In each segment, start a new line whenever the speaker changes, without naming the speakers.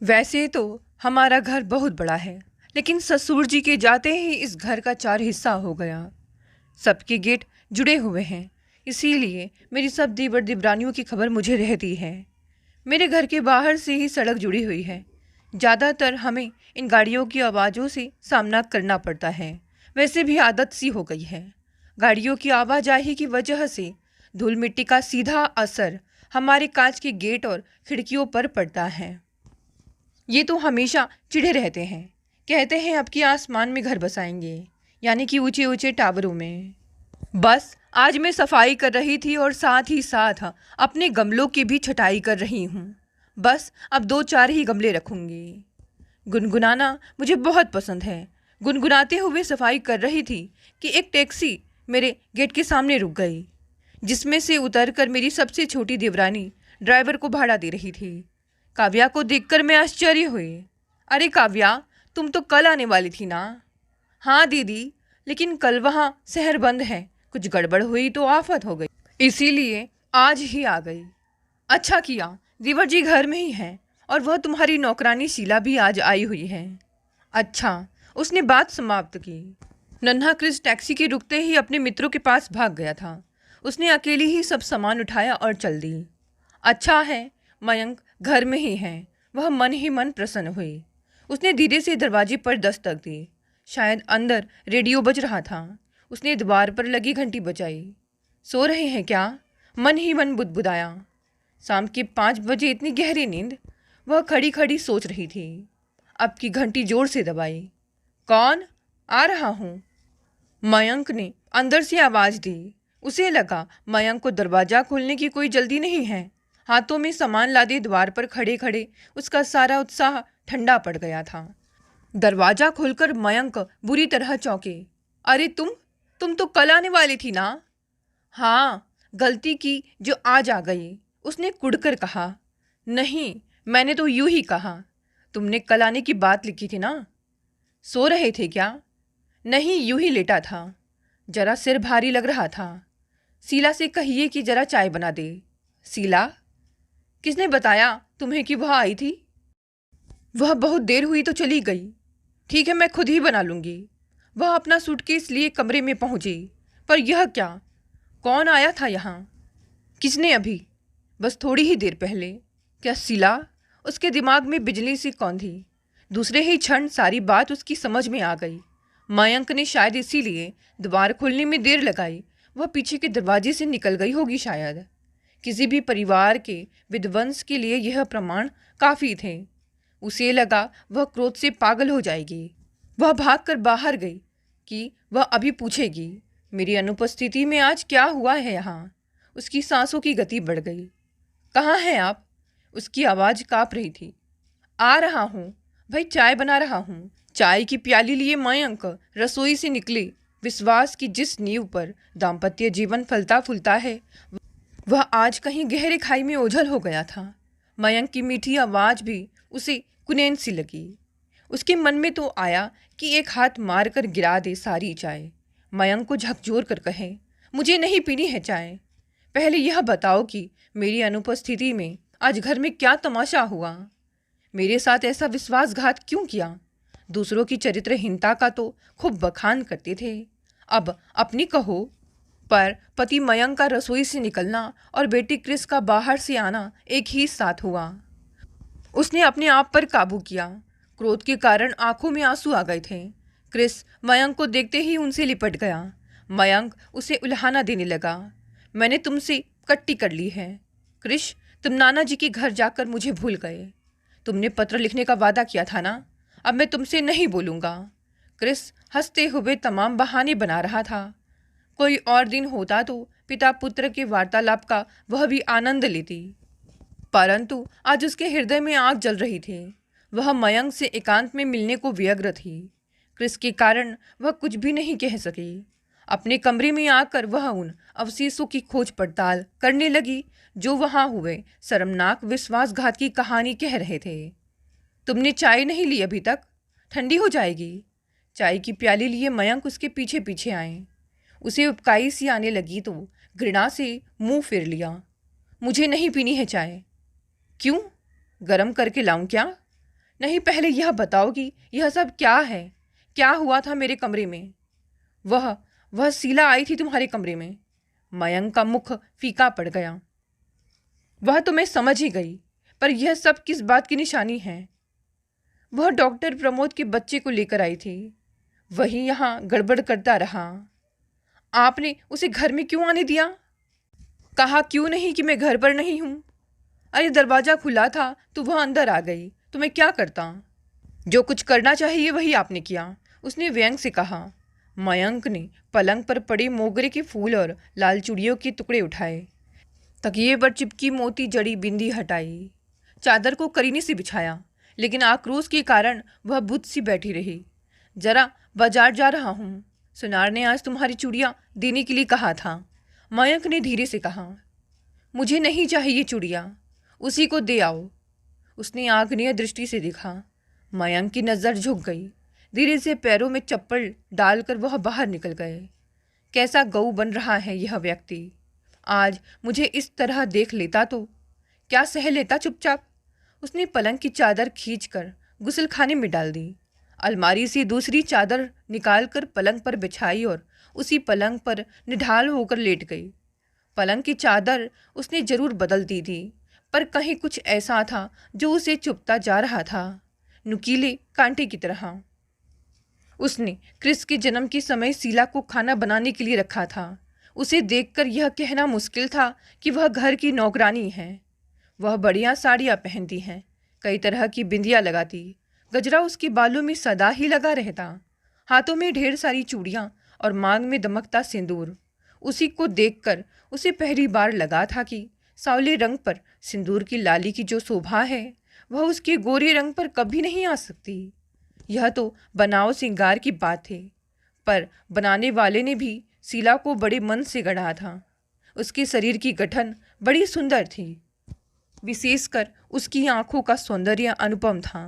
वैसे तो हमारा घर बहुत बड़ा है, लेकिन ससुर जी के जाते ही इस घर का 4 हिस्सा हो गया। सबके गेट जुड़े हुए हैं, इसीलिए मेरी सब दीवर दिवरानियों की खबर मुझे रहती है। मेरे घर के बाहर से ही सड़क जुड़ी हुई है। ज़्यादातर हमें इन गाड़ियों की आवाज़ों से सामना करना पड़ता है। वैसे भी आदत सी हो गई है। गाड़ियों की आवाजाही की वजह से धूल मिट्टी का सीधा असर हमारे कांच के गेट और खिड़कियों पर पड़ता है। ये तो हमेशा चिढ़े रहते हैं। कहते हैं अब कि आसमान में घर बसाएंगे, यानी कि ऊंचे ऊंचे टावरों में। बस आज मैं सफाई कर रही थी और साथ ही साथ अपने गमलों की भी छटाई कर रही हूँ। बस अब 2-4 ही गमले रखूँगी। गुनगुनाना मुझे बहुत पसंद है। गुनगुनाते हुए सफाई कर रही थी कि एक टैक्सी मेरे गेट के सामने रुक गई, जिसमें से उतरकर मेरी सबसे छोटी देवरानी ड्राइवर को भाड़ा दे रही थी। काव्या को देखकर मैं आश्चर्य हुई। अरे काव्या, तुम तो कल आने वाली थी ना? हाँ दीदी, लेकिन कल वहाँ शहर बंद है, कुछ गड़बड़ हुई तो आफत हो गई, इसीलिए आज ही आ गई। अच्छा किया, देवर जी घर में ही हैं और वह तुम्हारी नौकरानी शीला भी आज आई हुई है। अच्छा, उसने बात समाप्त की। नन्हा क्रिस टैक्सी के रुकते ही अपने मित्रों के पास भाग गया था। उसने अकेली ही सब सामान उठाया और चल दी। अच्छा है, मयंक घर में ही है। वह मन ही मन प्रसन्न हुई। उसने धीरे से दरवाजे पर दस्तक दी। शायद अंदर रेडियो बज रहा था। उसने द्वार पर लगी घंटी बजाई। सो रहे हैं क्या? मन ही मन बुदबुदाया। शाम के 5 बजे इतनी गहरी नींद? वह खड़ी खड़ी सोच रही थी। अब की घंटी जोर से दबाई। कौन? आ रहा हूँ, मयंक ने अंदर से आवाज़ दी। उसे लगा मयंक को दरवाज़ा खोलने की कोई जल्दी नहीं है। हाथों में सामान लादे द्वार पर खड़े खड़े उसका सारा उत्साह ठंडा पड़ गया था। दरवाज़ा खोलकर मयंक बुरी तरह चौंके। अरे तुम तो कल आने वाली थी ना? हाँ, गलती की जो आज आ गई, उसने कुढ़कर कहा। नहीं, मैंने तो यूं ही कहा। तुमने कल आने की बात लिखी थी ना? सो रहे थे क्या? नहीं, यूं ही लेटा था। जरा सिर भारी लग रहा था। शीला से कहिए कि जरा चाय बना दे। शीला? किसने बताया तुम्हें कि वह आई थी? वह बहुत देर हुई तो चली गई। ठीक है, मैं खुद ही बना लूँगी। वह अपना सूटकेस लिए कमरे में पहुँची। पर यह क्या? कौन आया था यहाँ? किसने अभी? बस थोड़ी ही देर पहले। क्या शीला? उसके दिमाग में बिजली सी कौंधी। दूसरे ही क्षण सारी बात उसकी समझ में आ गई। मयंक ने शायद इसीलिए द्वार खोलने में देर लगाई। वह पीछे के दरवाजे से निकल गई होगी शायद। किसी भी परिवार के विध्वंस के लिए यह प्रमाण काफ़ी थे। उसे लगा वह क्रोध से पागल हो जाएगी। वह भागकर बाहर गई कि वह अभी पूछेगी, मेरी अनुपस्थिति में आज क्या हुआ है यहाँ? उसकी सांसों की गति बढ़ गई। कहाँ हैं आप? उसकी आवाज़ काँप रही थी। आ रहा हूँ भाई, चाय बना रहा हूँ। चाय की प्याली लिए मयंक रसोई से निकले। विश्वास की जिस नींव पर दाम्पत्य जीवन फलता फूलता है, वह आज कहीं गहरे खाई में ओझल हो गया था। मयंक की मीठी आवाज़ भी उसे कुनैन सी लगी। उसके मन में तो आया कि एक हाथ मारकर गिरा दे सारी चाय। मयंक को झकझोर कर कहे, मुझे नहीं पीनी है चाय। पहले यह बताओ कि मेरी अनुपस्थिति में आज घर में क्या तमाशा हुआ? मेरे साथ ऐसा विश्वासघात क्यों किया? दूसरों की चरित्रहीनता का तो खूब बखान करते थे, अब अपनी कहो। पर पति मयंक का रसोई से निकलना और बेटी क्रिस का बाहर से आना एक ही साथ हुआ। उसने अपने आप पर काबू किया। क्रोध के कारण आंखों में आंसू आ गए थे। क्रिस मयंक को देखते ही उनसे लिपट गया। मयंक उसे उल्हाना देने लगा। मैंने तुमसे कट्टी कर ली है क्रिश। तुम नाना जी के घर जाकर मुझे भूल गए। तुमने पत्र लिखने का वादा किया था ना? अब मैं तुमसे नहीं बोलूँगा। क्रिस हंसते हुए तमाम बहाने बना रहा था। कोई और दिन होता तो पिता पुत्र के वार्तालाप का वह भी आनंद लेती, परंतु आज उसके हृदय में आग जल रही थी। वह मयंक से एकांत में मिलने को व्यग्र थी। क्रिस के कारण वह कुछ भी नहीं कह सकी। अपने कमरे में आकर वह उन अवशेषों की खोज पड़ताल करने लगी जो वहां हुए शर्मनाक विश्वासघात की कहानी कह रहे थे। तुमने चाय नहीं ली अभी तक? ठंडी हो जाएगी। चाय की प्याली लिए मयंक उसके पीछे पीछे आए। उसे उबकाई सी आने लगी तो घृणा से मुंह फेर लिया। मुझे नहीं पीनी है चाय। क्यों? गरम करके लाऊं क्या? नहीं, पहले यह बताओ कि यह सब क्या है? क्या हुआ था मेरे कमरे में? वह वह शीला आई थी तुम्हारे कमरे में? मयंक का मुख फीका पड़ गया। वह तो मैं समझ ही गई, पर यह सब किस बात की निशानी है? वह डॉक्टर प्रमोद के बच्चे को लेकर आई थी। वही यहाँ गड़बड़ करता रहा। आपने उसे घर में क्यों आने दिया? कहा क्यों नहीं कि मैं घर पर नहीं हूँ? अरे दरवाज़ा खुला था तो वह अंदर आ गई, तो मैं क्या करता? जो कुछ करना चाहिए वही आपने किया, उसने व्यंग से कहा। मयंक ने पलंग पर पड़े मोगरे के फूल और लाल चूड़ियों के टुकड़े उठाए, तकिए पर चिपकी मोती जड़ी बिंदी हटाई, चादर को करीने से बिछाया, लेकिन आक्रोश के कारण वह बुत सी बैठी रही। जरा बाजार जा रहा हूँ, सुनार ने आज तुम्हारी चूड़ियाँ देने के लिए कहा था। मयंक ने धीरे से कहा। मुझे नहीं चाहिए चूड़ियाँ, उसी को दे आओ, उसने आग्नेय दृष्टि से देखा। मयंक की नज़र झुक गई। धीरे से पैरों में चप्पल डालकर वह बाहर निकल गए। कैसा गऊ बन रहा है यह व्यक्ति। आज मुझे इस तरह देख लेता तो क्या सह लेता चुपचाप। उसने पलंग की चादर खींचकर गुसलखाने में डाल दी। अलमारी से दूसरी चादर निकालकर पलंग पर बिछाई और उसी पलंग पर निढाल होकर लेट गई। पलंग की चादर उसने जरूर बदल दी थी, पर कहीं कुछ ऐसा था जो उसे चुभता जा रहा था, नुकीले कांटे की तरह। उसने क्रिस के जन्म के समय शीला को खाना बनाने के लिए रखा था। उसे देखकर यह कहना मुश्किल था कि वह घर की नौकरानी है। वह बढ़िया साड़ियाँ पहनती हैं, कई तरह की बिंदियाँ लगाती, गजरा उसके बालों में सदा ही लगा रहता, हाथों में ढेर सारी चूड़ियाँ और मांग में दमकता सिंदूर। उसी को देखकर उसे पहली बार लगा था कि सांवले रंग पर सिंदूर की लाली की जो शोभा है वह उसके गोरे रंग पर कभी नहीं आ सकती। यह तो बनाव श्रृंगार की बात थी, पर बनाने वाले ने भी शीला को बड़े मन से गढ़ा था। उसके शरीर की गठन बड़ी सुंदर थी, विशेषकर उसकी आंखों का सौंदर्य अनुपम था।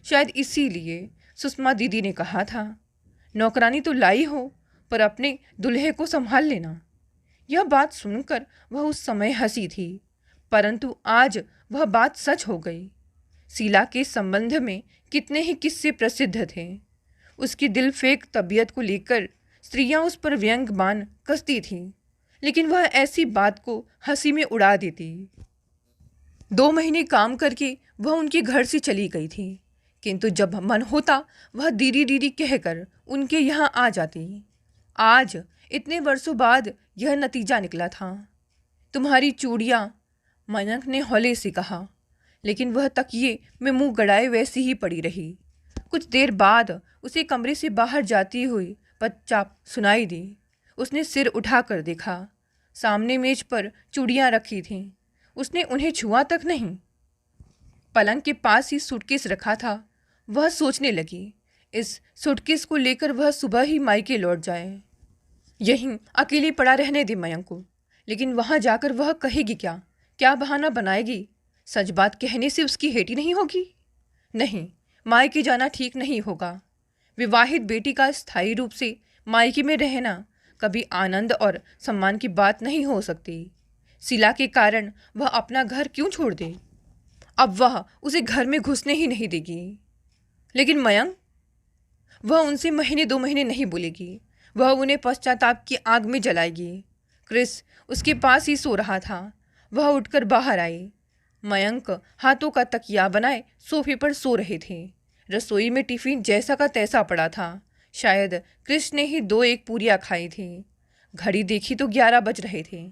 शायद इसीलिए सुषमा दीदी ने कहा था, नौकरानी तो लाई हो, पर अपने दुल्हे को संभाल लेना। यह बात सुनकर वह उस समय हंसी थी, परंतु आज वह बात सच हो गई। शीला के संबंध में कितने ही किस्से प्रसिद्ध थे। उसकी दिल फेंक तबीयत को लेकर स्त्रियां उस पर व्यंग बाण कसती थीं, लेकिन वह ऐसी बात को हंसी में उड़ा देती। 2 महीने काम करके वह उनके घर से चली गई थी, किंतु जब मन होता वह दीदी दीदी कहकर उनके यहाँ आ जाती। आज इतने वर्षों बाद यह नतीजा निकला था। तुम्हारी चूड़ियाँ, मयंक ने हौले से कहा, लेकिन वह तकिए में मुंह गड़ाए वैसी ही पड़ी रही। कुछ देर बाद उसे कमरे से बाहर जाती हुई पदचाप सुनाई दी। उसने सिर उठाकर देखा, सामने मेज पर चूड़ियाँ रखी थीं। उसने उन्हें छुआ तक नहीं। पलंग के पास ही सूटकेस रखा था। वह सोचने लगी, इस सूटकेस को लेकर वह सुबह ही मायके लौट जाए। यहीं अकेले पड़ा रहने दे मयंक को, लेकिन वहाँ जाकर वह कहेगी क्या? क्या बहाना बनाएगी? सच बात कहने से उसकी हेटी नहीं होगी? नहीं, मायके जाना ठीक नहीं होगा। विवाहित बेटी का स्थायी रूप से मायके में रहना कभी आनंद और सम्मान की बात नहीं हो सकती। शीला के कारण वह अपना घर क्यों छोड़ दे? अब वह उसे घर में घुसने ही नहीं देगी। लेकिन मयंक, वह उनसे महीने 2 महीने नहीं बोलेगी। वह उन्हें पश्चाताप की आग में जलाएगी। क्रिस उसके पास ही सो रहा था। वह उठकर बाहर आई। मयंक हाथों का तकिया बनाए सोफे पर सो रहे थे। रसोई में टिफिन जैसा का तैसा पड़ा था। शायद क्रिस ने ही 2-1 पूरियाँ खाई थी। घड़ी देखी तो 11 बज रहे थे।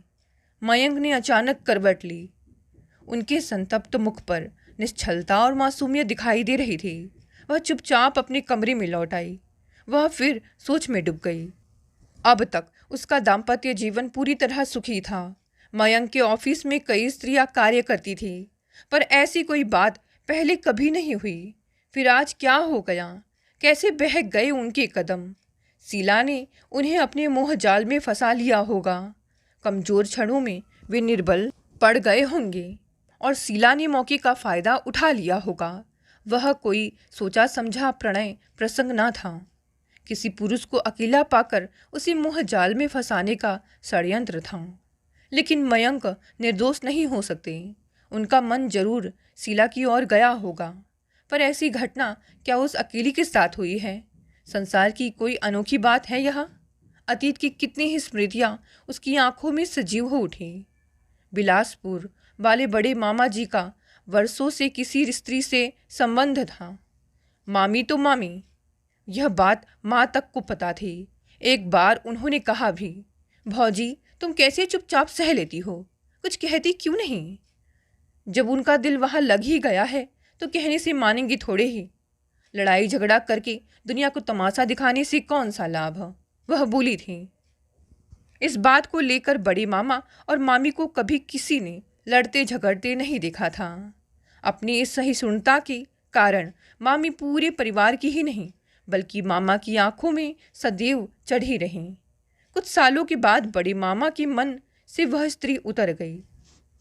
मयंक ने अचानक करवट ली। उनके संतप्त मुख पर निश्चलता और मासूमियत दिखाई दे रही थी। वह चुपचाप अपने कमरे में लौट आई। वह फिर सोच में डूब गई। अब तक उसका दाम्पत्य जीवन पूरी तरह सुखी था। मयंक के ऑफिस में कई स्त्रियां कार्य करती थी, पर ऐसी कोई बात पहले कभी नहीं हुई। फिर आज क्या हो गया? कैसे बहक गए उनके कदम? शीला ने उन्हें अपने मोह जाल में फंसा लिया होगा। कमजोर क्षणों में वे निर्बल पड़ गए होंगे और शीला ने मौके का फायदा उठा लिया होगा। वह कोई सोचा समझा प्रणय प्रसंग न था। किसी पुरुष को अकेला पाकर उसे मोह जाल में फंसाने का षड्यंत्र था। लेकिन मयंक निर्दोष नहीं हो सकते। उनका मन जरूर शीला की ओर गया होगा, पर ऐसी घटना क्या उस अकेली के साथ हुई है? संसार की कोई अनोखी बात है यहाँ? अतीत की कितनी ही स्मृतियाँ उसकी आंखों में सजीव हो उठी। बिलासपुर वाले बड़े मामा जी का वर्षों से किसी स्त्री से संबंध था। मामी तो मामी, यह बात माँ तक को पता थी। एक बार उन्होंने कहा भी, भौजी तुम कैसे चुपचाप सह लेती हो, कुछ कहती क्यों नहीं? जब उनका दिल वहाँ लग ही गया है तो कहने से मानेंगी थोड़े ही। लड़ाई झगड़ा करके दुनिया को तमाशा दिखाने से कौन सा लाभ है, वह बोली थी। इस बात को लेकर बड़े मामा और मामी को कभी किसी ने लड़ते झगड़ते नहीं देखा था। अपनी इस सहिष्णुता के कारण मामी पूरे परिवार की ही नहीं बल्कि मामा की आंखों में सदैव चढ़ी रहीं। कुछ सालों के बाद बड़े मामा के मन से वह स्त्री उतर गई।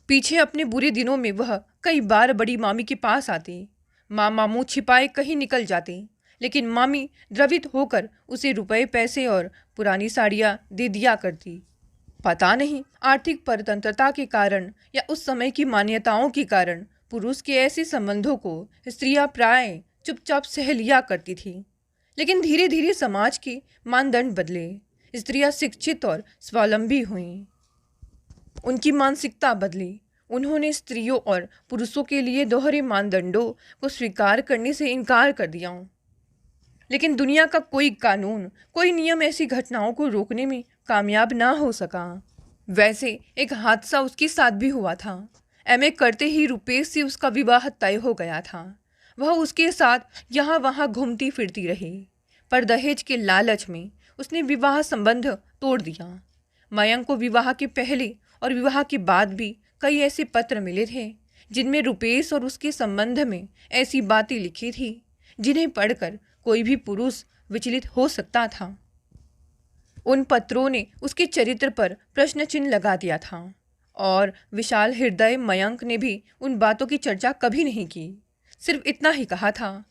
पीछे अपने बुरे दिनों में वह कई बार बड़ी मामी के पास आती। मामा मुँह छिपाए कहीं निकल जाते, लेकिन मामी द्रवित होकर उसे रुपए पैसे और पुरानी साड़ियाँ दे दिया करती। पता नहीं आर्थिक परतंत्रता के कारण या उस समय की मान्यताओं के कारण पुरुष के ऐसे संबंधों को स्त्रियां प्राय चुपचाप सह लिया करती थी। लेकिन धीरे धीरे समाज के मानदंड बदले, स्त्रियां शिक्षित और स्वावलंबी हुईं। उनकी मानसिकता बदली। उन्होंने स्त्रियों और पुरुषों के लिए दोहरे मानदंडों को स्वीकार करने से इनकार कर दिया। लेकिन दुनिया का कोई कानून, कोई नियम ऐसी घटनाओं को रोकने में कामयाब ना हो सका। वैसे एक हादसा उसके साथ भी हुआ था। एमए करते ही रुपेश से उसका विवाह तय हो गया था। वह उसके साथ यहाँ वहाँ घूमती फिरती रही, पर दहेज के लालच में उसने विवाह संबंध तोड़ दिया। मयंक को विवाह के पहले और विवाह के बाद भी कई ऐसे पत्र मिले थे जिनमें रुपेश और उसके संबंध में ऐसी बातें लिखी थी जिन्हें पढ़कर कोई भी पुरुष विचलित हो सकता था। उन पत्रों ने उसके चरित्र पर प्रश्न चिन्ह लगा दिया था और विशाल हृदय मयंक ने भी उन बातों की चर्चा कभी नहीं की। सिर्फ इतना ही कहा था,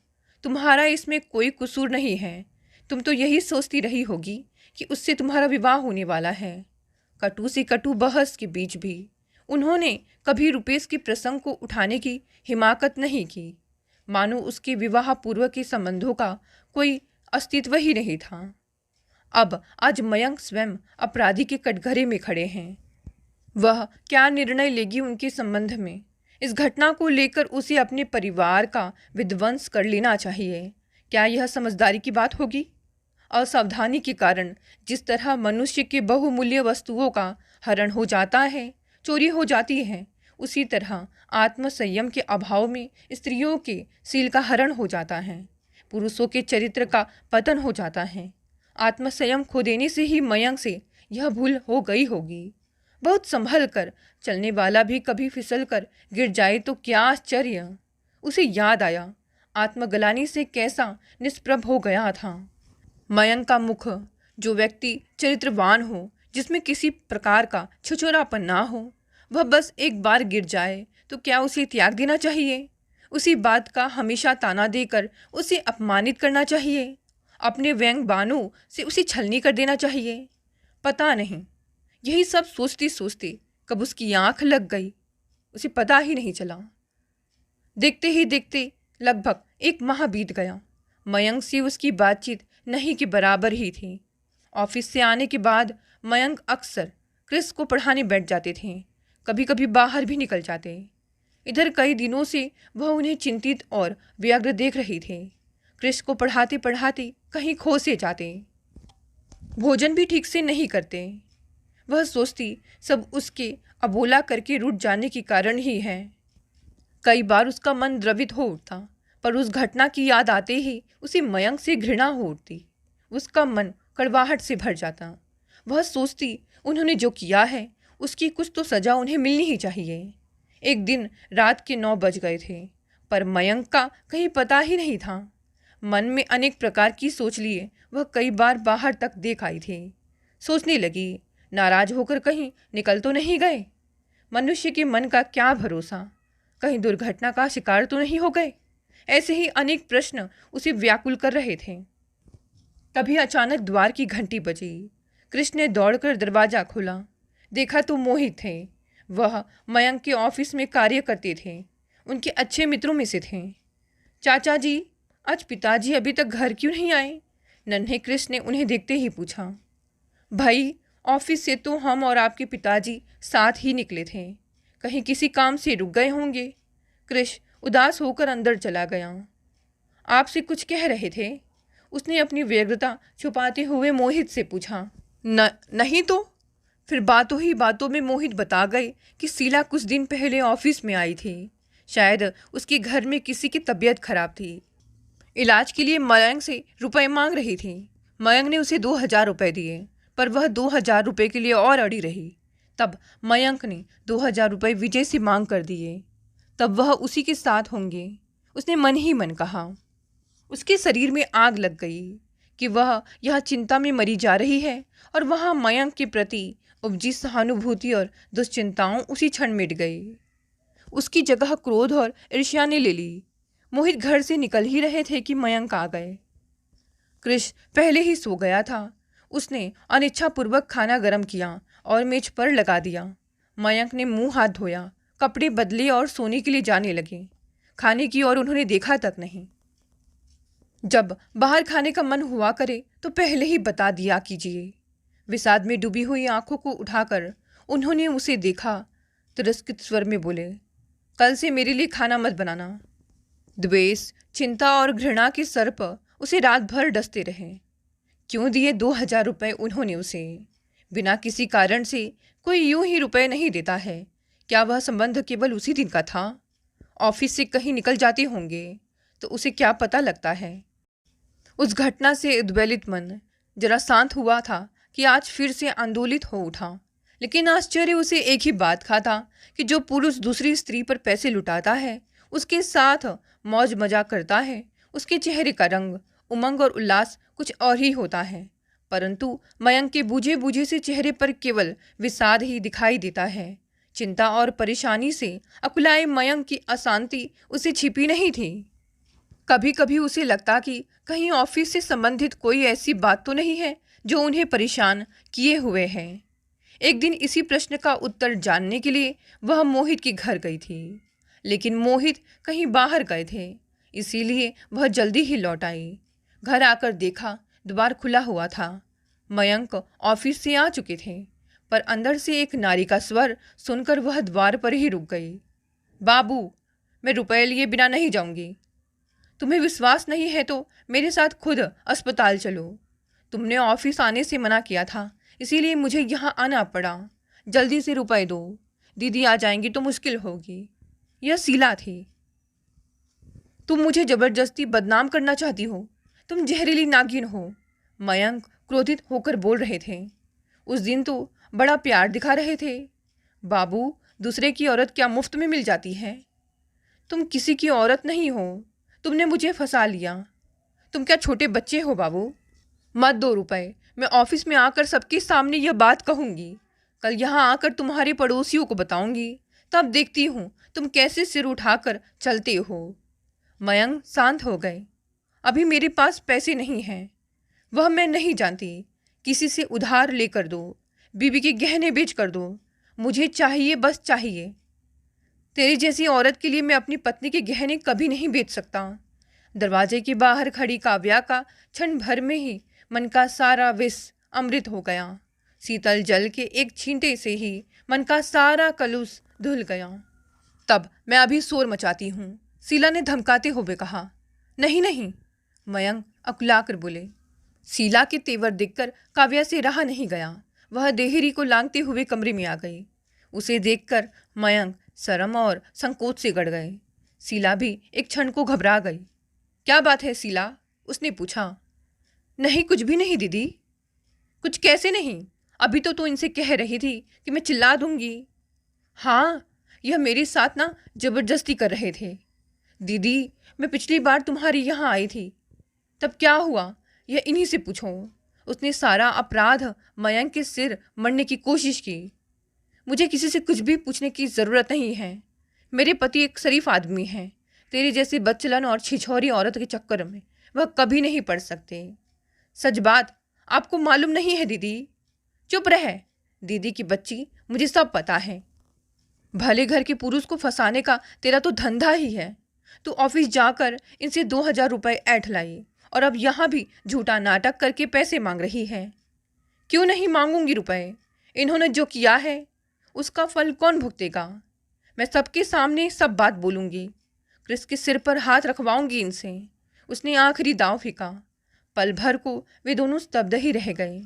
तुम्हारा इसमें कोई कसूर नहीं है। तुम तो यही सोचती रही होगी कि उससे तुम्हारा विवाह होने वाला है। कटु से कटु बहस के बीच भी उन्होंने कभी रुपेश के प्रसंग को उठाने की हिमाकत नहीं की, मानो उसके विवाह पूर्व के संबंधों का कोई अस्तित्व ही नहीं था। अब आज मयंक स्वयं अपराधी के कटघरे में खड़े हैं। वह क्या निर्णय लेगी उनके संबंध में? इस घटना को लेकर उसे अपने परिवार का विध्वंस कर लेना चाहिए। क्या यह समझदारी की बात होगी? असावधानी के कारण जिस तरह मनुष्य के बहुमूल्य वस्तुओं का हरण हो जाता है, चोरी हो जाती है, उसी तरह आत्मसंयम के अभाव में स्त्रियों के शील का हरण हो जाता है, पुरुषों के चरित्र का पतन हो जाता है। आत्मसंयम खो देने से ही मयंक से यह भूल हो गई होगी। बहुत संभल कर चलने वाला भी कभी फिसल कर गिर जाए तो क्या आश्चर्य। उसे याद आया आत्मग्लानि से कैसा निष्प्रभ हो गया था। मयंक का मुख, जो व्यक्ति चरित्रवान हो, जिसमें किसी प्रकार का छिछोरापन ना हो, वह बस एक बार गिर जाए तो क्या उसे त्याग देना चाहिए? उसी बात का हमेशा ताना देकर उसे अपमानित करना चाहिए? अपने व्यंग बाणों से उसे छलनी कर देना चाहिए? पता नहीं, यही सब सोचते सोचते कब उसकी आंख लग गई, उसे पता ही नहीं चला। देखते ही देखते लगभग 1 माह बीत गया। मयंक से उसकी बातचीत नहीं के बराबर ही थी। ऑफिस से आने के बाद मयंक अक्सर क्रिस को पढ़ाने बैठ जाते थे, कभी कभी बाहर भी निकल जाते। इधर कई दिनों से वह उन्हें चिंतित और व्यग्र देख रही थे। क्रिस को पढ़ाते पढ़ाते कहीं खो से जाते, भोजन भी ठीक से नहीं करते। वह सोचती सब उसके अबोला करके रूठ जाने के कारण ही है। कई बार उसका मन द्रवित हो उठता, पर उस घटना की याद आते ही उसे मयंक से घृणा हो उठती। उसका मन कड़वाहट से भर जाता। वह सोचती उन्होंने जो किया है उसकी कुछ तो सजा उन्हें मिलनी ही चाहिए। एक दिन रात के 9 बज गए थे, पर मयंक का कहीं पता ही नहीं था। मन में अनेक प्रकार की सोच लिए वह कई बार बाहर तक देख आई थी। सोचने लगी, नाराज होकर कहीं निकल तो नहीं गए? मनुष्य के मन का क्या भरोसा, कहीं दुर्घटना का शिकार तो नहीं हो गए? ऐसे ही अनेक प्रश्न उसे व्याकुल कर रहे थे। तभी अचानक द्वार की घंटी बजी। कृष्ण ने दौड़कर दरवाजा खोला। देखा तो मोहित थे। वह मयंक के ऑफिस में कार्य करते थे, उनके अच्छे मित्रों में से थे। चाचा जी, आज पिताजी अभी तक घर क्यों नहीं आए? नन्हे कृष्ण ने उन्हें देखते ही पूछा। भाई, ऑफिस से तो हम और आपके पिताजी साथ ही निकले थे, कहीं किसी काम से रुक गए होंगे। कृष उदास होकर अंदर चला गया। आपसे कुछ कह रहे थे? उसने अपनी व्यग्रता छुपाते हुए मोहित से पूछा। नहीं तो। फिर बातों ही बातों में मोहित बता गए कि शीला कुछ दिन पहले ऑफिस में आई थी। शायद उसके घर में किसी की तबीयत खराब थी। इलाज के लिए मयंक से रुपए मांग रही थी। मयंक ने उसे 2,000 रुपये दिए, पर वह 2,000 रुपये के लिए और अड़ी रही। तब मयंक ने 2,000 रुपये विजय से मांग कर दिए। तब वह उसी के साथ होंगे, उसने मन ही मन कहा। उसके शरीर में आग लग गई कि वह यह चिंता में मरी जा रही है, और वहाँ मयंक के प्रति उपजी सहानुभूति और दुश्चिंताओं उसी क्षण मिट गई। उसकी जगह क्रोध और ईर्ष्या ने ले ली। मोहित घर से निकल ही रहे थे कि मयंक आ गए। कृष पहले ही सो गया था। उसने अनिच्छापूर्वक खाना गर्म किया और मेज पर लगा दिया। मयंक ने मुंह हाथ धोया, कपड़े बदले और सोने के लिए जाने लगे। खाने की ओर उन्होंने देखा तक नहीं। जब बाहर खाने का मन हुआ करे तो पहले ही बता दिया कीजिए। विषाद में डूबी हुई आंखों को उठाकर उन्होंने उसे देखा। तिरस्कृत स्वर में बोले, कल से मेरे लिए खाना मत बनाना। द्वेष, चिंता और घृणा के सर्प उसे रात भर डसते रहे। क्यों दिए 2,000 रुपये उन्होंने उसे? बिना किसी कारण से कोई यूं ही रुपए नहीं देता है। क्या वह संबंध केवल उसी दिन का था? ऑफिस से कहीं निकल जाते होंगे तो उसे क्या पता लगता है। उस घटना से उद्वेलित मन जरा शांत हुआ था कि आज फिर से आंदोलित हो उठा। लेकिन आश्चर्य उसे एक ही बात का था कि जो पुरुष दूसरी स्त्री पर पैसे लुटाता है, उसके साथ मौज मजाक करता है, उसके चेहरे का रंग, उमंग और उल्लास कुछ और ही होता है। परंतु मयंक के बूझे बूझे से चेहरे पर केवल विषाद ही दिखाई देता है। चिंता और परेशानी से अकुलाए मयंक की अशांति उसे छिपी नहीं थी। कभी कभी उसे लगता कि कहीं ऑफिस से संबंधित कोई ऐसी बात तो नहीं है जो उन्हें परेशान किए हुए है। एक दिन इसी प्रश्न का उत्तर जानने के लिए वह मोहित के घर गई थी, लेकिन मोहित कहीं बाहर गए थे, इसीलिए वह जल्दी ही लौट आई। घर आकर देखा द्वार खुला हुआ था। मयंक ऑफिस से आ चुके थे, पर अंदर से एक नारी का स्वर सुनकर वह द्वार पर ही रुक गई। बाबू, मैं रुपए लिए बिना नहीं जाऊंगी। तुम्हें विश्वास नहीं है तो मेरे साथ खुद अस्पताल चलो। तुमने ऑफिस आने से मना किया था, इसीलिए मुझे यहाँ आना पड़ा। जल्दी से रुपए दो, दीदी आ जाएंगी तो मुश्किल होगी। यह शीला थी। तुम मुझे जबरदस्ती बदनाम करना चाहती हो। तुम जहरीली नागिन हो। मयंक क्रोधित होकर बोल रहे थे। उस दिन तो बड़ा प्यार दिखा रहे थे। बाबू, दूसरे की औरत क्या मुफ्त में मिल जाती है? तुम किसी की औरत नहीं हो। तुमने मुझे फंसा लिया। तुम क्या छोटे बच्चे हो बाबू? मत दो रुपए। मैं ऑफिस में आकर सबके सामने यह बात कहूँगी। कल यहाँ आकर तुम्हारे पड़ोसियों को बताऊँगी। तब देखती हूँ तुम कैसे सिर उठाकर चलते हो। मयंक शांत हो गए। अभी मेरे पास पैसे नहीं हैं, वह मैं नहीं जानती। किसी से उधार लेकर दो, बीबी के गहने बेच कर दो। मुझे चाहिए, बस चाहिए। तेरी जैसी औरत के लिए मैं अपनी पत्नी के गहने कभी नहीं बेच सकता। दरवाजे के बाहर खड़ी काव्या का क्षण भर में ही मन का सारा विष अमृत हो गया। शीतल जल के एक छींटे से ही मन का सारा कलुष धुल गया। तब मैं अभी शोर मचाती हूँ, शीला ने धमकाते हुए कहा। नहीं नहीं, मयंक अकुलाकर बोले। शीला के तेवर देखकर काव्या से रहा नहीं गया। वह देहरी को लांघते हुए कमरे में आ गई। उसे देखकर मयंक शर्म और संकोच से गड़ गए। शीला भी एक क्षण को घबरा गई। क्या बात है शीला? उसने पूछा। नहीं, कुछ भी नहीं दीदी। कुछ कैसे नहीं? अभी तो तू इनसे कह रही थी कि मैं चिल्ला दूंगी। हाँ, यह मेरे साथ ना जबरदस्ती कर रहे थे। दीदी, मैं पिछली बार तुम्हारी यहाँ आई थी, तब क्या हुआ यह इन्हीं से पूछो। उसने सारा अपराध मयंक के सिर मरने की कोशिश की। मुझे किसी से कुछ भी पूछने की ज़रूरत नहीं है। मेरे पति एक शरीफ आदमी हैं। तेरी जैसी बदचलन और छिछोरी औरत के चक्कर में वह कभी नहीं पड़ सकते। सच बात आपको मालूम नहीं है दीदी। चुप रह दीदी की बच्ची, मुझे सब पता है। भले घर के पुरुष को फंसाने का तेरा तो धंधा ही है। तू ऑफिस जाकर इनसे 2,000 रुपये ऐंठ लाई और अब यहाँ भी झूठा नाटक करके पैसे मांग रही है। क्यों नहीं मांगूंगी रुपए? इन्होंने जो किया है उसका फल कौन भुगतेगा? मैं सबके सामने सब बात बोलूंगी। क्रिस के सिर पर हाथ रखवाऊंगी इनसे। उसने आखिरी दांव फेंका। पल भर को वे दोनों स्तब्ध ही रह गए,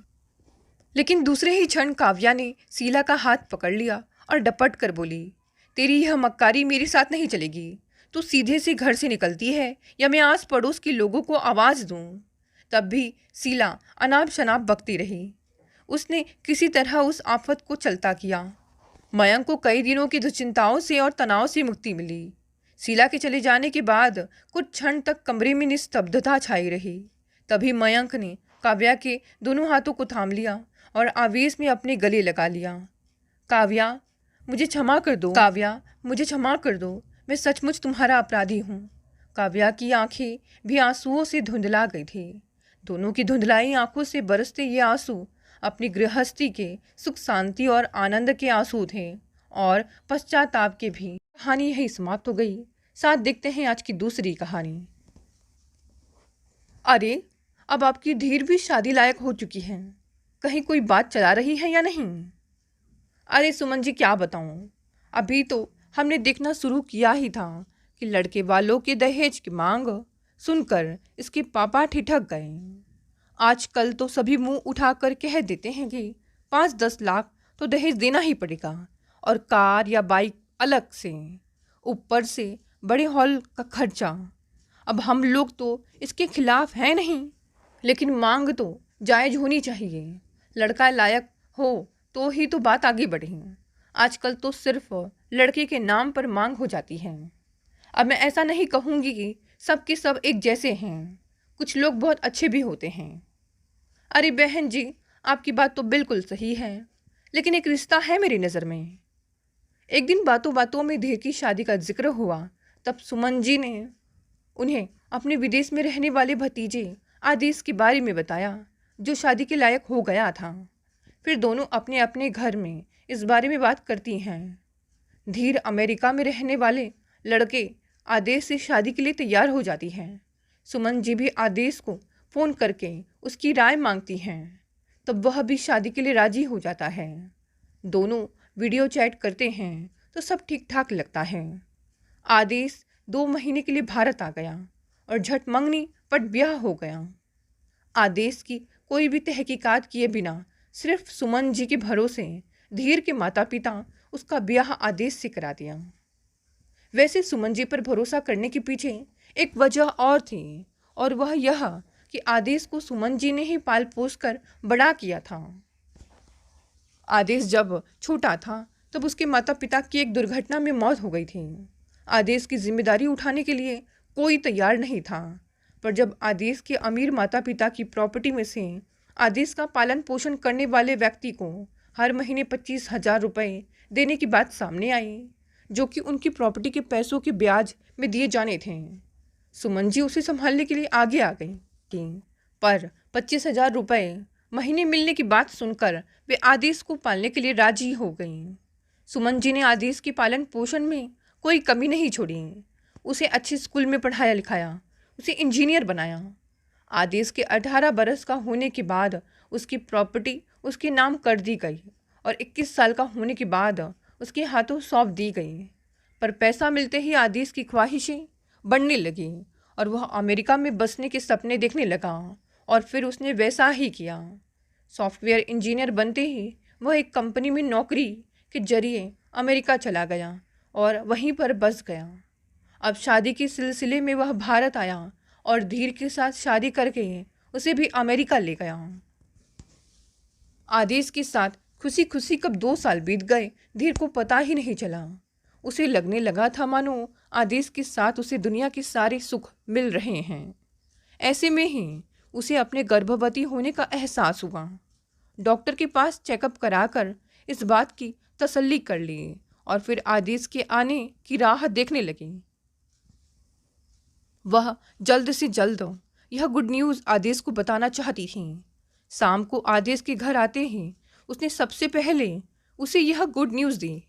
लेकिन दूसरे ही क्षण काव्या ने शीला का हाथ पकड़ लिया और डपट कर बोली, तेरी यह मक्कारी मेरे साथ नहीं चलेगी। तू सीधे से घर से निकलती है या मैं आस पड़ोस के लोगों को आवाज़ दूं? तब भी शीला अनाप शनाप बकती रही। उसने किसी तरह उस आफत को चलता किया। मयंक को कई दिनों की दुश्चिंताओं से और तनाव से मुक्ति मिली। शीला के चले जाने के बाद कुछ क्षण तक कमरे में निस्तब्धता छाई रही। तभी मयंक ने काव्या के दोनों हाथों को थाम लिया और आवेश में अपने गले लगा लिया। काव्या, मुझे क्षमा कर दो। काव्या, मुझे क्षमा कर दो। मैं सचमुच तुम्हारा अपराधी हूँ। काव्या की आंखें भी आंसुओं से धुंधला गई थी। दोनों की धुंधलाई आंखों से बरसते ये आंसू अपनी गृहस्थी के सुख शांति और आनंद के आंसू थे और पश्चाताप के भी। कहानी यही समाप्त हो गई। साथ देखते हैं आज की दूसरी कहानी। अरे, अब आपकी धीर भी शादी लायक हो चुकी है। कहीं कोई बात चला रही है या नहीं? अरे सुमन जी, क्या बताऊं, अभी तो हमने देखना शुरू किया ही था कि लड़के वालों के दहेज की मांग सुनकर इसके पापा ठिठक गए। आजकल तो सभी मुंह उठाकर कह देते हैं कि 5-10 लाख तो दहेज देना ही पड़ेगा और कार या बाइक अलग से, ऊपर से बड़े हॉल का खर्चा। अब हम लोग तो इसके खिलाफ हैं नहीं, लेकिन मांग तो जायज़ होनी चाहिए। लड़का लायक हो तो ही तो बात आगे बढ़े। आजकल तो सिर्फ लड़के के नाम पर मांग हो जाती है। अब मैं ऐसा नहीं कहूँगी कि सब के सब एक जैसे हैं, कुछ लोग बहुत अच्छे भी होते हैं। अरे बहन जी, आपकी बात तो बिल्कुल सही है, लेकिन एक रिश्ता है मेरी नज़र में। एक दिन बातों बातों में धीर की शादी का जिक्र हुआ। तब सुमन जी ने उन्हें अपने विदेश में रहने वाले भतीजे आदेश के बारे में बताया, जो शादी के लायक हो गया था। फिर दोनों अपने अपने घर में इस बारे में बात करती हैं। धीर अमेरिका में रहने वाले लड़के आदेश से शादी के लिए तैयार हो जाती है। सुमन जी भी आदेश को फ़ोन करके उसकी राय मांगती हैं। तब वह भी शादी के लिए राजी हो जाता है। दोनों वीडियो चैट करते हैं तो सब ठीक ठाक लगता है। आदेश 2 महीने के लिए भारत आ गया और झट मंगनी पट ब्याह हो गया। आदेश की कोई भी तहकीकात किए बिना सिर्फ सुमन जी के भरोसे धीर के माता पिता उसका ब्याह आदेश से करा दिया। वैसे सुमन जी पर भरोसा करने के पीछे एक वजह और थी, और वह यह कि आदेश को सुमन जी ने ही पाल पोस कर बड़ा किया था। आदेश जब छोटा था तब उसके माता पिता की एक दुर्घटना में मौत हो गई थी। आदेश की जिम्मेदारी उठाने के लिए कोई तैयार नहीं था, पर जब आदेश के अमीर माता पिता की प्रॉपर्टी में से आदेश का पालन पोषण करने वाले व्यक्ति को हर महीने 25,000 रुपये देने की बात सामने आई, जो कि उनकी प्रॉपर्टी के पैसों के ब्याज में दिए जाने थे, सुमन जी उसे संभालने के लिए आगे आ गई थी। पर 25,000 रुपये महीने मिलने की बात सुनकर वे आदेश को पालने के लिए राजी हो गईं। सुमन जी ने आदेश के पालन पोषण में कोई कमी नहीं छोड़ी। उसे अच्छे स्कूल में पढ़ाया लिखाया, उसे इंजीनियर बनाया। आदेश के 18 बरस का होने के बाद उसकी प्रॉपर्टी उसके नाम कर दी गई और 21 साल का होने के बाद उसके हाथों सौंप दी गई। पर पैसा मिलते ही आदेश की ख्वाहिशें बढ़ने लगी और वह अमेरिका में बसने के सपने देखने लगा, और फिर उसने वैसा ही किया। सॉफ्टवेयर इंजीनियर बनते ही वह एक कंपनी में नौकरी के जरिए अमेरिका चला गया और वहीं पर बस गया। अब शादी के सिलसिले में वह भारत आया और धीर के साथ शादी करके उसे भी अमेरिका ले गया। आदेश के साथ खुशी खुशी कब 2 साल बीत गए, धीर को पता ही नहीं चला। उसे लगने लगा था मानो आदेश के साथ उसे दुनिया के सारे सुख मिल रहे हैं। ऐसे में ही उसे अपने गर्भवती होने का एहसास हुआ। डॉक्टर के पास चेकअप कराकर इस बात की तसल्ली कर ली और फिर आदेश के आने की राह देखने लगी। वह जल्द से जल्द यह गुड न्यूज़ आदेश को बताना चाहती थी। शाम को आदेश के घर आते ही उसने सबसे पहले उसे यह गुड न्यूज़ दी,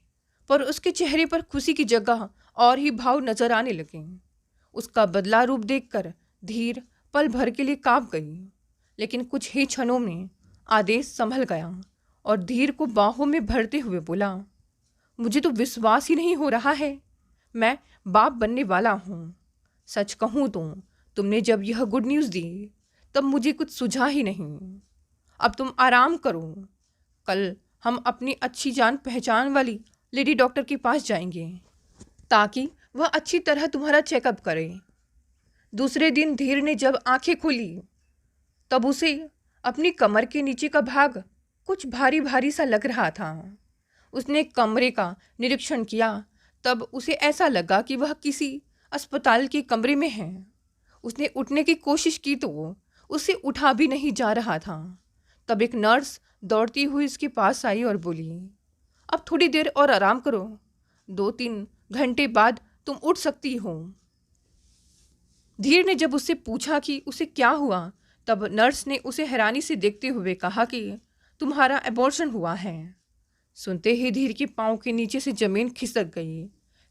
पर उसके चेहरे पर खुशी की जगह और ही भाव नजर आने लगे। उसका बदला रूप देखकर धीर पल भर के लिए कांप गई, लेकिन कुछ ही क्षणों में आदेश संभल गया और धीर को बाहों में भरते हुए बोला, मुझे तो विश्वास ही नहीं हो रहा है, मैं बाप बनने वाला हूँ। सच कहूँ तो तुमने जब यह गुड न्यूज़ दी तब मुझे कुछ सूझा ही नहीं। अब तुम आराम करो, कल हम अपनी अच्छी जान पहचान वाली लेडी डॉक्टर के पास जाएंगे ताकि वह अच्छी तरह तुम्हारा चेकअप करे। दूसरे दिन धीर ने जब आंखें खोली तब उसे अपनी कमर के नीचे का भाग कुछ भारी भारी सा लग रहा था। उसने कमरे का निरीक्षण किया तब उसे ऐसा लगा कि वह किसी अस्पताल के कमरे में है। उसने उठने की कोशिश की तो उसे उठा भी नहीं जा रहा था। तब एक नर्स दौड़ती हुई उसके पास आई और बोली, अब थोड़ी देर और आराम करो, 2-3 घंटे बाद तुम उठ सकती हो। धीर ने जब उससे पूछा कि उसे क्या हुआ तब नर्स ने उसे हैरानी से देखते हुए कहा कि तुम्हारा एबॉर्शन हुआ है। सुनते ही धीर के पाँव के नीचे से ज़मीन खिसक गई,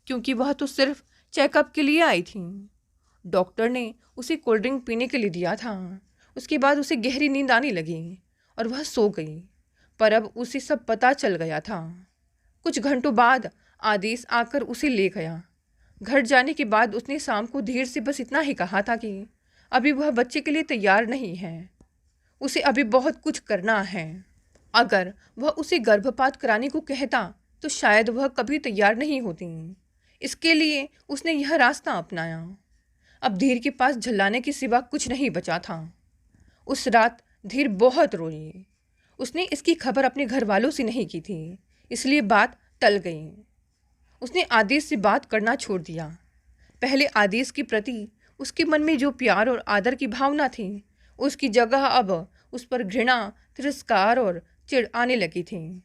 क्योंकि वह तो सिर्फ चेकअप के लिए आई थी। डॉक्टर ने उसे कोल्ड ड्रिंक पीने के लिए दिया था। उसके बाद उसे गहरी नींद आने लगी और वह सो गई। पर अब उसे सब पता चल गया था। कुछ घंटों बाद आदेश आकर उसे ले गया। घर जाने के बाद उसने शाम को धीर से बस इतना ही कहा था कि अभी वह बच्चे के लिए तैयार नहीं है, उसे अभी बहुत कुछ करना है। अगर वह उसे गर्भपात कराने को कहता तो शायद वह कभी तैयार नहीं होती। इसके लिए उसने यह रास्ता अपनाया। अब धीर के पास झल्लाने के सिवा कुछ नहीं बचा था। उस रात धीर बहुत रोई। उसने इसकी खबर अपने घर वालों से नहीं की थी, इसलिए बात टल गई। उसने आदेश से बात करना छोड़ दिया। पहले आदेश के प्रति उसके मन में जो प्यार और आदर की भावना थी, उसकी जगह अब उस पर घृणा, तिरस्कार और चिढ़ आने लगी थी।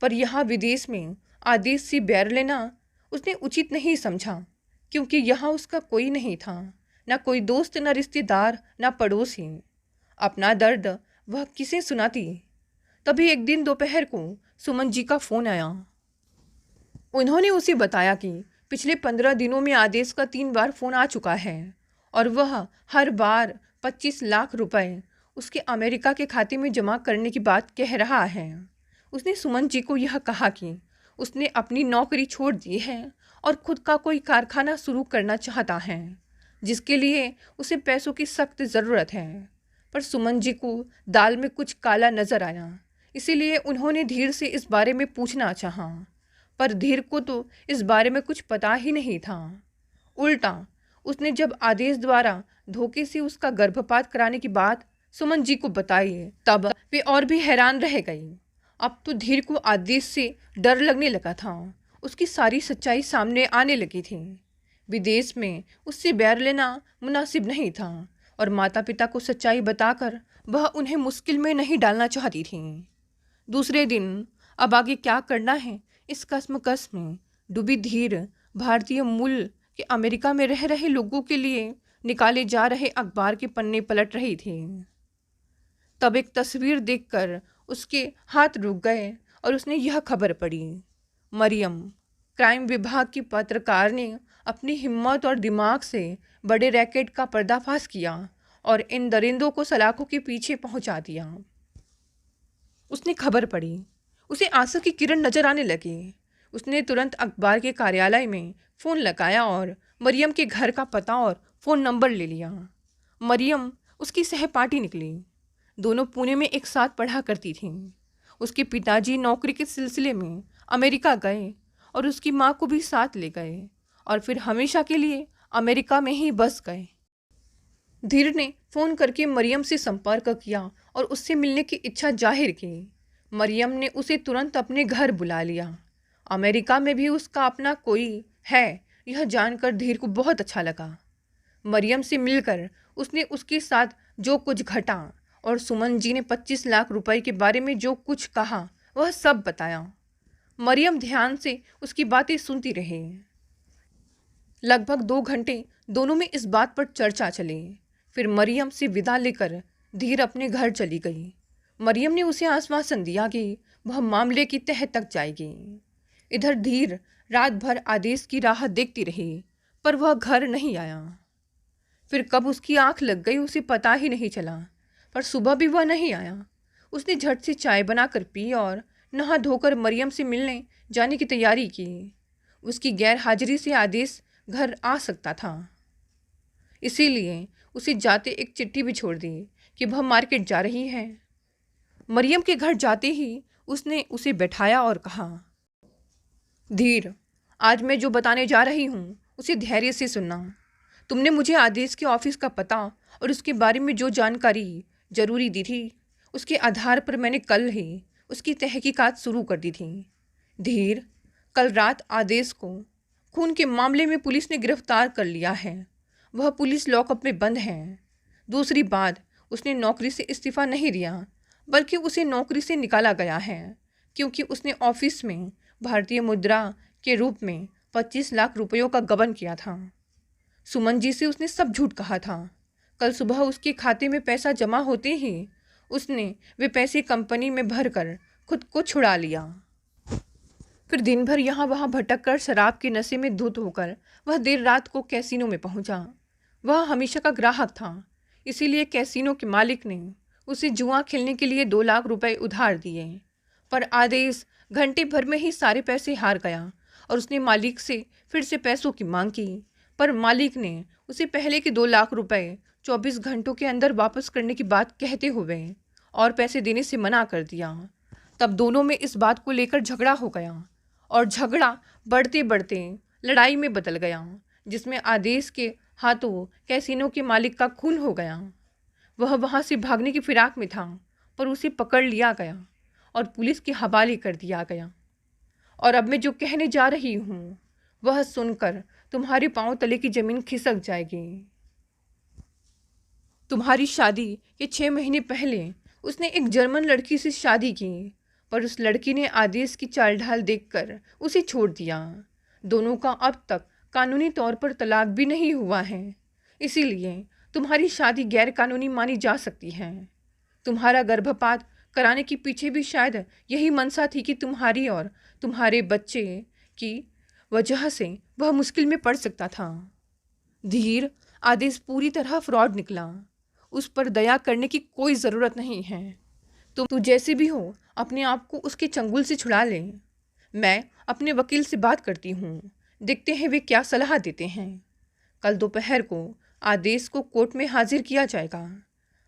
पर यहाँ विदेश में आदेश से बैर लेना उसने उचित नहीं समझा, क्योंकि यहाँ उसका कोई नहीं था, ना कोई दोस्त, ना रिश्तेदार, ना पड़ोसी। अपना दर्द वह किसे सुनाती। तभी एक दिन दोपहर को सुमन जी का फ़ोन आया। उन्होंने उसे बताया कि पिछले 15 दिनों में आदेश का 3 बार फ़ोन आ चुका है और वह हर बार 25 लाख रुपए उसके अमेरिका के खाते में जमा करने की बात कह रहा है। उसने सुमन जी को यह कहा कि उसने अपनी नौकरी छोड़ दी है और खुद का कोई कारखाना शुरू करना चाहता है, जिसके लिए उसे पैसों की सख्त ज़रूरत है। पर सुमन जी को दाल में कुछ काला नज़र आया, इसीलिए उन्होंने धीर से इस बारे में पूछना चाहा। पर धीर को तो इस बारे में कुछ पता ही नहीं था। उल्टा उसने जब आदेश द्वारा धोखे से उसका गर्भपात कराने की बात सुमन जी को बताई तब वे और भी हैरान रह गई। अब तो धीर को आदेश से डर लगने लगा था। उसकी सारी सच्चाई सामने आने लगी थी। विदेश में उससे बैर लेना मुनासिब नहीं था और माता पिता को सच्चाई बताकर वह उन्हें मुश्किल में नहीं डालना चाहती थी। दूसरे दिन अब आगे क्या करना है इस कश्मकश में डूबी धीर भारतीय मूल के अमेरिका में रह रहे लोगों के लिए निकाले जा रहे अखबार के पन्ने पलट रही थी। तब एक तस्वीर देखकर उसके हाथ रुक गए और उसने यह खबर पढ़ी। मरियम, क्राइम विभाग की पत्रकार ने अपनी हिम्मत और दिमाग से बड़े रैकेट का पर्दाफाश किया और इन दरिंदों को सलाखों के पीछे पहुंचा दिया। उसने खबर पढ़ी, उसे आंसू की किरण नजर आने लगी। उसने तुरंत अखबार के कार्यालय में फ़ोन लगाया और मरियम के घर का पता और फ़ोन नंबर ले लिया। मरियम उसकी सहपाठी निकली। दोनों पुणे में एक साथ पढ़ा करती थीं। उसके पिताजी नौकरी के सिलसिले में अमेरिका गए और उसकी माँ को भी साथ ले गए और फिर हमेशा के लिए अमेरिका में ही बस गए। धीर ने फ़ोन करके मरियम से संपर्क किया और उससे मिलने की इच्छा जाहिर की। मरियम ने उसे तुरंत अपने घर बुला लिया। अमेरिका में भी उसका अपना कोई है, यह जानकर धीर को बहुत अच्छा लगा। मरियम से मिलकर उसने उसके साथ जो कुछ घटा और सुमन जी ने 25 लाख रुपए के बारे में जो कुछ कहा वह सब बताया। मरियम ध्यान से उसकी बातें सुनती रही। लगभग 2 घंटे दोनों में इस बात पर चर्चा चली। फिर मरियम से विदा लेकर धीर अपने घर चली गई। मरियम ने उसे आश्वासन दिया कि वह मामले की तह तक जाएगी। इधर धीर रात भर आदेश की राह देखती रही, पर वह घर नहीं आया। फिर कब उसकी आंख लग गई उसे पता ही नहीं चला। पर सुबह भी वह नहीं आया। उसने झट से चाय बनाकर पी और नहा धोकर मरियम से मिलने जाने की तैयारी की। उसकी गैर हाजिरी से आदेश घर आ सकता था, इसीलिए उसे जाते एक चिट्ठी भी छोड़ दी कि वह मार्केट जा रही है। मरियम के घर जाते ही उसने उसे बैठाया और कहा, धीर, आज मैं जो बताने जा रही हूँ उसे धैर्य से सुनना। तुमने मुझे आदेश के ऑफिस का पता और उसके बारे में जो जानकारी जरूरी दी थी, उसके आधार पर मैंने कल ही उसकी तहकीकात शुरू कर दी थी। धीर, कल रात आदेश को खून के मामले में पुलिस ने गिरफ्तार कर लिया है। वह पुलिस लॉकअप में बंद है। दूसरी बात, उसने नौकरी से इस्तीफ़ा नहीं दिया, बल्कि उसे नौकरी से निकाला गया है क्योंकि उसने ऑफिस में भारतीय मुद्रा के रूप में 25 लाख रुपयों का गबन किया था। सुमन जी से उसने सब झूठ कहा था। कल सुबह उसके खाते में पैसा जमा होते ही उसने वे पैसे कंपनी में भरकर खुद को छुड़ा लिया। फिर दिन भर यहाँ वहाँ भटक कर शराब के नशे में धुत होकर वह देर रात को कैसीनो में पहुँचा। वह हमेशा का ग्राहक था, इसीलिए कैसीनो के मालिक ने उसे जुआ खेलने के लिए 2 लाख रुपए उधार दिए। पर आदेश घंटे भर में ही सारे पैसे हार गया और उसने मालिक से फिर से पैसों की मांग की। पर मालिक ने उसे पहले के 2 लाख रुपए 24 घंटों के अंदर वापस करने की बात कहते हुए और पैसे देने से मना कर दिया। तब दोनों में इस बात को लेकर झगड़ा हो गया और झगड़ा बढ़ते बढ़ते लड़ाई में बदल गया, जिसमें आदेश के हाथों कैसीनो के मालिक का खून हो गया। वह वहाँ से भागने की फिराक में था, पर उसे पकड़ लिया गया और पुलिस के हवाले कर दिया गया। और अब मैं जो कहने जा रही हूँ वह सुनकर तुम्हारे पांव तले की जमीन खिसक जाएगी। तुम्हारी शादी के 6 महीने पहले उसने एक जर्मन लड़की से शादी की, पर उस लड़की ने आदेश की चाल ढाल देखकर उसे छोड़ दिया। दोनों का अब तक कानूनी तौर पर तलाक भी नहीं हुआ है, इसीलिए तुम्हारी शादी गैर कानूनी मानी जा सकती है। तुम्हारा गर्भपात कराने के पीछे भी शायद यही मंशा थी कि तुम्हारी और तुम्हारे बच्चे की वजह से वह मुश्किल में पड़ सकता था। धीर, आदेश पूरी तरह फ्रॉड निकला। उस पर दया करने की कोई ज़रूरत नहीं है। तू जैसे भी हो अपने आप को उसके चंगुल से छुड़ा ले। मैं अपने वकील से बात करती हूँ, देखते हैं वे क्या सलाह देते हैं। कल दोपहर को आदेश को कोर्ट में हाजिर किया जाएगा।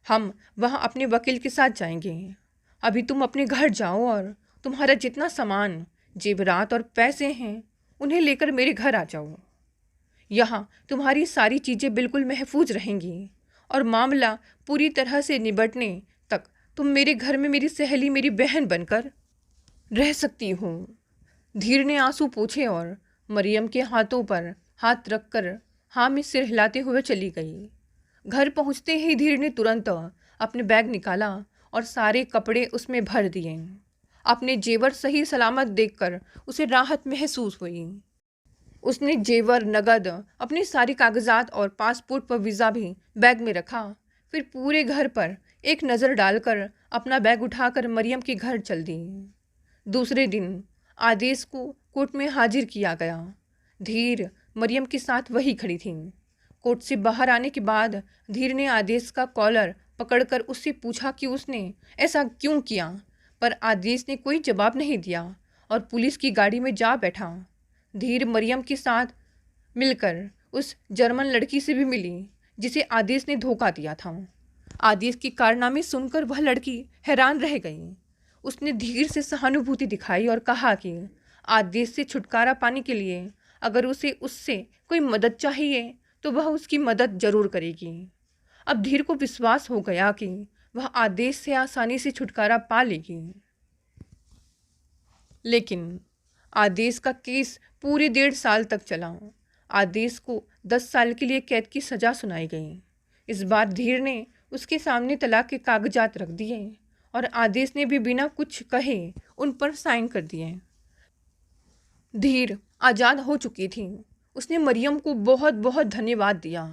हम वहाँ अपने वकील के साथ जाएंगे। अभी तुम अपने घर जाओ और तुम्हारा जितना सामान, जेवरात और पैसे हैं उन्हें लेकर मेरे घर आ जाओ। यहाँ तुम्हारी सारी चीज़ें बिल्कुल महफूज रहेंगी और मामला पूरी तरह से निबटने तक तुम मेरे घर में मेरी सहेली, मेरी बहन बनकर रह सकती हो। धीर ने आंसू पोंछे और मरियम के हाथों पर हाथ रखकर हाँ में सिर हिलाते हुए चली गई। घर पहुँचते ही धीर ने तुरंत अपने बैग निकाला और सारे कपड़े उसमें भर दिए। अपने जेवर सही सलामत देखकर उसे राहत महसूस हुई। उसने जेवर, नगद, अपने सारे कागजात और पासपोर्ट पर वीज़ा भी बैग में रखा। फिर पूरे घर पर एक नज़र डालकर अपना बैग उठाकर मरियम के घर चल दी। दूसरे दिन आदेश को कोर्ट में हाजिर किया गया। धीर मरियम के साथ वही खड़ी थी। कोर्ट से बाहर आने के बाद धीर ने आदेश का कॉलर पकड़कर उससे पूछा कि उसने ऐसा क्यों किया, पर आदेश ने कोई जवाब नहीं दिया और पुलिस की गाड़ी में जा बैठा। धीर मरियम के साथ मिलकर उस जर्मन लड़की से भी मिली जिसे आदेश ने धोखा दिया था। आदेश के कारनामे सुनकर वह लड़की हैरान रह गई। उसने धीर से सहानुभूति दिखाई और कहा कि आदेश से छुटकारा पाने के लिए अगर उसे उससे कोई मदद चाहिए तो वह उसकी मदद जरूर करेगी। अब धीर को विश्वास हो गया कि वह आदेश से आसानी से छुटकारा पा लेगी। लेकिन आदेश का केस पूरे 1.5 साल तक चला। आदेश को 10 साल के लिए कैद की सज़ा सुनाई गई। इस बार धीर ने उसके सामने तलाक के कागजात रख दिए और आदेश ने भी बिना कुछ कहे उन पर साइन कर दिए। धीर आज़ाद हो चुकी थी। उसने मरियम को बहुत बहुत धन्यवाद दिया।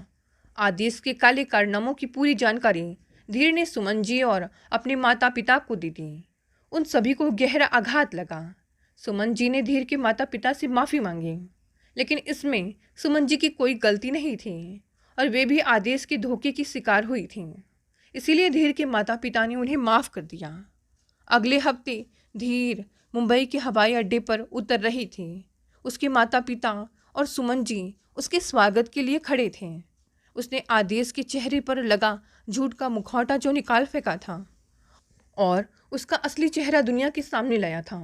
आदेश के काले कारनामों की पूरी जानकारी धीर ने सुमन जी और अपने माता पिता को दी थी। उन सभी को गहरा आघात लगा। सुमन जी ने धीर के माता पिता से माफ़ी मांगी, लेकिन इसमें सुमन जी की कोई गलती नहीं थी और वे भी आदेश के धोखे की शिकार हुई थीं। इसीलिए धीर के माता पिता ने उन्हें माफ़ कर दिया। अगले हफ्ते धीर मुंबई के हवाई अड्डे पर उतर रही थी। उसके माता पिता और सुमन जी उसके स्वागत के लिए खड़े थे। उसने आदेश के चेहरे पर लगा झूठ का मुखौटा जो निकाल फेंका था और उसका असली चेहरा दुनिया के सामने लाया था।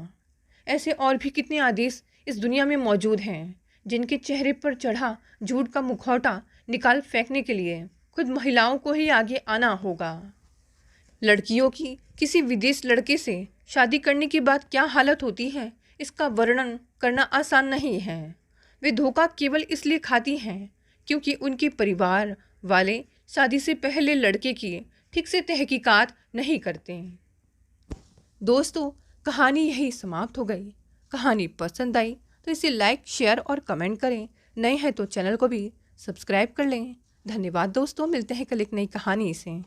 ऐसे और भी कितने आदेश इस दुनिया में मौजूद हैं जिनके चेहरे पर चढ़ा झूठ का मुखौटा निकाल फेंकने के लिए खुद महिलाओं को ही आगे आना होगा। लड़कियों की किसी विदेश लड़के से शादी करने के बाद क्या हालत होती है, इसका वर्णन करना आसान नहीं है। वे धोखा केवल इसलिए खाती हैं क्योंकि उनके परिवार वाले शादी से पहले लड़के की ठीक से तहकीकात नहीं करते। दोस्तों, कहानी यही समाप्त हो गई। कहानी पसंद आई तो इसे लाइक, शेयर और कमेंट करें। नए हैं तो चैनल को भी सब्सक्राइब कर लें। धन्यवाद दोस्तों, मिलते हैं कल एक नई कहानी से।